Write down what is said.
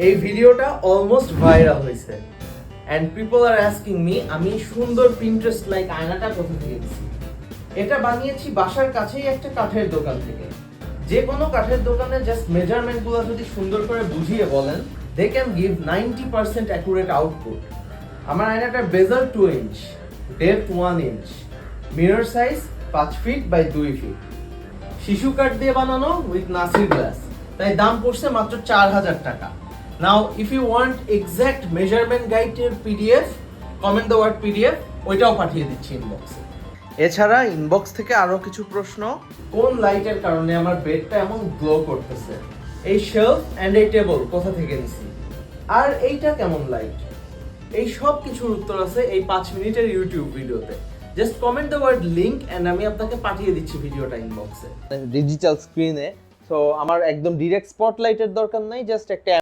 এই ভিডিওটা almost viral হয়েছে and people are asking me আমি সুন্দর পিন্টারেস্ট লাইক আয়নাটা কোথা থেকে পেয়েছি। এটা বানিয়েছি বাসার কাছেই একটা কাঠের দোকান থেকে। যে কোনো কাঠের দোকানে জাস্ট মেজারমেন্টগুলো যদি সুন্দর করে বুঝিয়ে বলেন they can give 90% accurate output. আমার আয়নাটার bezel 2 inch, depth 1 inch, mirror size 5 feet by 2 feet, শিশু কাঠ দিয়ে বানানো উইথ নাসির গ্লাস, তাই দাম পড়ছে মাত্র 4000 টাকা। Now if you want exact measurement গাইডের PDF, comment the word PDF, ওইটাও পাঠিয়ে দিচ্ছি ইনবক্সে। এছাড়া ইনবক্স থেকে আরো কিছু প্রশ্ন, কোন লাইটের কারণে আমার বেডটা এমন গ্লো করতেছে, এই শেলফ এন্ড এই টেবল কোথা থেকে নিছি, আর এইটা কেমন লাইট, এই সব কিছুর উত্তর আছে এই 5 মিনিটের ইউটিউব ভিডিওতে। Just comment the word link and আমি আপনাকে পাঠিয়ে দিচ্ছি ভিডিওটা ইনবক্সে। ডিজিটাল স্ক্রিনে, সো আমার একদম ডিরেক্ট স্পটলাইটের দরকার নাই, জাস্ট একটা